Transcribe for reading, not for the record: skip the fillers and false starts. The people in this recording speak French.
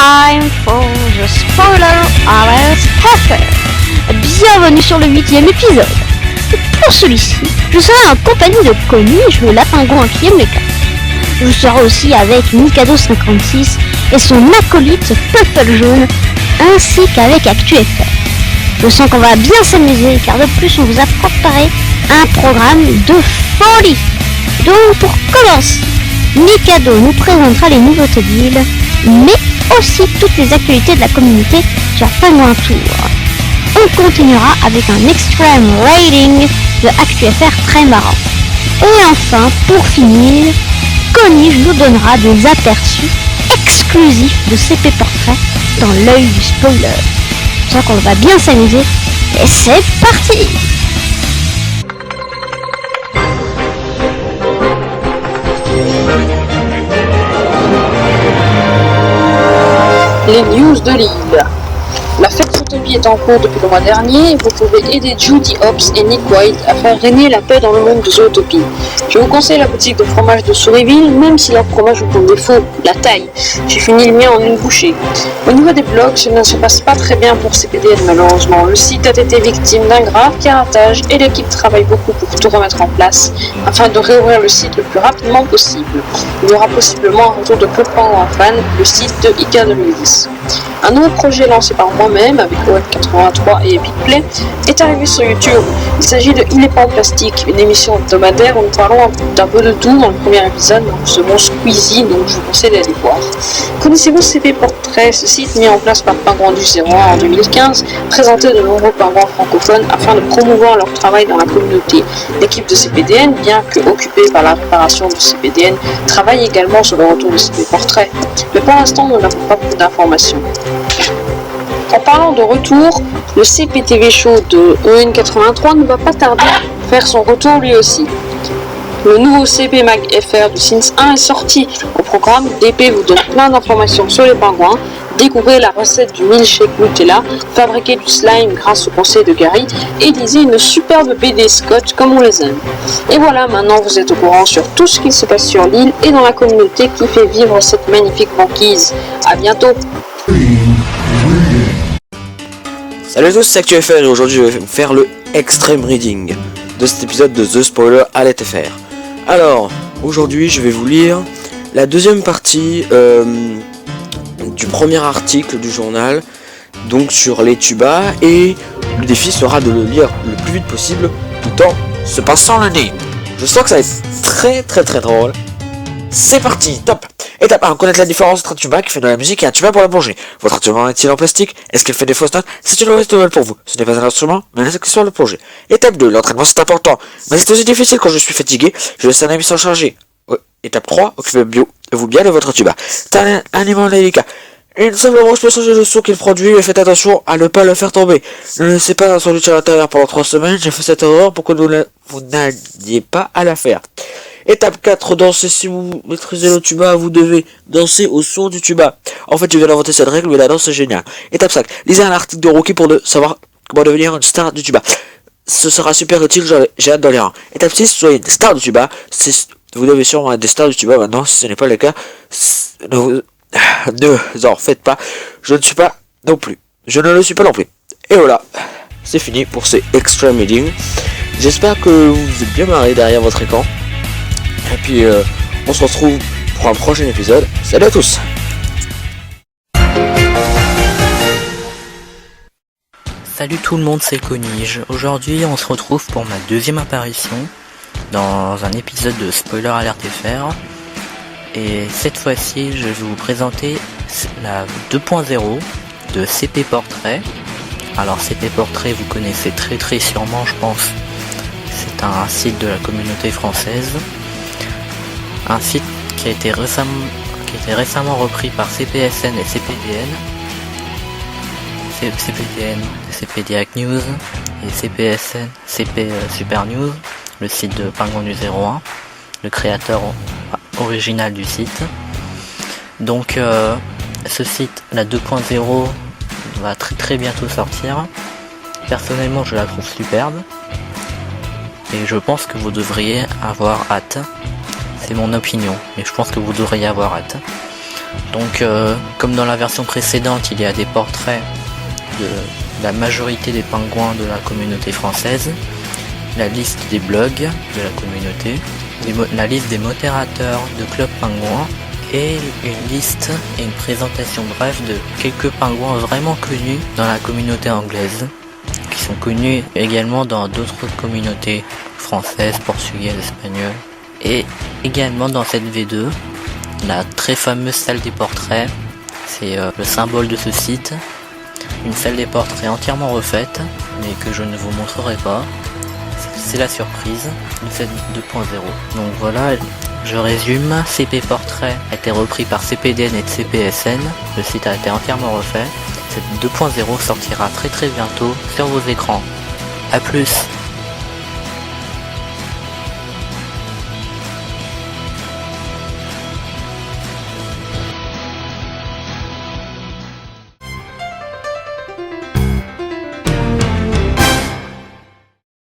time for the spoiler alert affair. Bienvenue sur le 8e épisode. Pour celui-ci, je serai en compagnie de Coniche, le lapingouin qui aime les cartes. Je serai aussi avec Mikado56 et son acolyte Puffle Jaune, ainsi qu'avec ActuFR. Je sens qu'on va bien s'amuser car de plus on vous a préparé un programme de folie. Donc pour commencer, Mikado nous présentera les nouveautés de l'île, mais aussi toutes les actualités de la communauté sur Penguin Tour. On continuera avec un extreme rating de ActuFR très marrant. Et enfin, pour finir, Coniche nous donnera des aperçus exclusifs de CP Portrait dans l'œil du spoiler. Je sens qu'on va bien s'amuser, et c'est parti! Les news de l'île. La fête Zootopie est en cours depuis le mois dernier. Vous pouvez aider Judy Hopps et Nick White à faire régner la paix dans le monde de Zootopie. Je vous conseille la boutique de fromage de Sourisville, même si leur fromage vous prend défaut, la taille. J'ai fini le mien en une bouchée. Au niveau des blogs, cela ne se passe pas très bien pour CPDN malheureusement. Le site a été victime d'un grave piratage et l'équipe travaille beaucoup pour tout remettre en place afin de réouvrir le site le plus rapidement possible. Il y aura possiblement un retour de Club Penguin Fan, le site de ICA 2010. Un nouveau projet lancé par moi-même avec OM83 et Epic Play est arrivé sur YouTube. Il s'agit de Il est pas en plastique, une émission hebdomadaire où nous parlons d'un peu de tout dans le premier épisode. Nous recevons Squeezie, donc je vous conseille d'aller voir. Connaissez-vous CP Portrait, ce site mis en place par Pingouin du 01 en 2015, présentait de nombreux pingouins francophones afin de promouvoir leur travail dans la communauté. L'équipe de CPDN, bien que occupée par la réparation de CPDN, travaille également sur le retour de CP Portrait. Mais pour l'instant, nous n'avons pas beaucoup d'informations. En parlant de retour, le CPTV Show de EN83 ne va pas tarder à faire son retour lui aussi. Le nouveau CP Mag FR du Sims 1 est sorti. Au programme, DP vous donne plein d'informations sur les pingouins. Découvrez la recette du milkshake Nutella, fabriquer du slime grâce au conseil de Gary et lisez une superbe BD Scotch comme on les aime. Et voilà, maintenant vous êtes au courant sur tout ce qui se passe sur l'île et dans la communauté qui fait vivre cette magnifique banquise. À bientôt. Salut à tous, c'est ActuFR et aujourd'hui je vais faire le Extreme Reading de cet épisode de The Spoiler Alert FR. Alors, aujourd'hui je vais vous lire la deuxième partie du premier article du journal, donc sur les tubas, et le défi sera de le lire le plus vite possible tout en se passant le nez. Je sens que ça va être très drôle. C'est parti, top. Étape 1, connaître la différence entre un tuba qui fait de la musique et un tuba pour la plongée. Votre instrument est-il en plastique? Est-ce qu'elle fait des fausses notes? C'est une mauvaise nouvelle pour vous. Ce n'est pas un instrument, mais un accessoire de plongée. Étape 2, l'entraînement c'est important. Mais c'est aussi difficile quand je suis fatigué. Je laisse un ami sans charger. Ouais. Étape 3, occupez-vous bien de votre tuba. C'est un animal délicat. Une simple branche peut changer le son qu'il produit et faites attention à ne pas le faire tomber. Ne laissez pas un sandwich à l'intérieur pendant 3 semaines. J'ai fait cette erreur pour que vous n'alliez pas à la faire. Étape 4, danser. Si vous maîtrisez le tuba, vous devez danser au son du tuba. En fait, je viens d'inventer cette règle, mais la danse c'est génial. Étape 5, lisez un article de Rookie pour savoir comment devenir une star du tuba. Ce sera super utile, j'ai hâte d'en lire un. Étape 6, soyez une star du tuba. Vous devez sûrement être des stars du tuba maintenant, si ce n'est pas le cas. Ne vous en faites pas, je ne suis pas non plus. Je ne le suis pas non plus. Et voilà, c'est fini pour ces Extreme Reading. J'espère que vous vous êtes bien marré derrière votre écran. Et puis on se retrouve pour un prochain épisode. Salut à tous. Salut tout le monde, c'est Coniche. Aujourd'hui on se retrouve pour ma deuxième apparition dans un épisode de Spoiler Alert FR. Et cette fois-ci je vais vous présenter la 2.0 de CP Portrait. Alors CP Portrait vous connaissez très sûrement, je pense. C'est un site de la communauté française. Un site qui a été récemment repris par CPSN et CPDN, CPDAC News et CPSN, CP Super News, le site de Pingouin du 01, le créateur original du site. Donc ce site, la 2.0, va très bientôt sortir. Personnellement je la trouve superbe et je pense que vous devriez avoir hâte. C'est mon opinion, mais je pense que vous devriez avoir hâte. Donc comme dans la version précédente, il y a des portraits de la majorité des pingouins de la communauté française, la liste des blogs de la communauté, la liste des modérateurs de Club Pingouin et une liste et une présentation brève de quelques pingouins vraiment connus dans la communauté anglaise, qui sont connus également dans d'autres communautés françaises, portugaises, espagnoles. Et également dans cette V2, la très fameuse salle des portraits, c'est le symbole de ce site, une salle des portraits entièrement refaite, mais que je ne vous montrerai pas. C'est la surprise de cette 2.0. Donc voilà, je résume, CP Portrait a été repris par CPDN et CPSN, le site a été entièrement refait. Cette 2.0 sortira très bientôt sur vos écrans. A plus.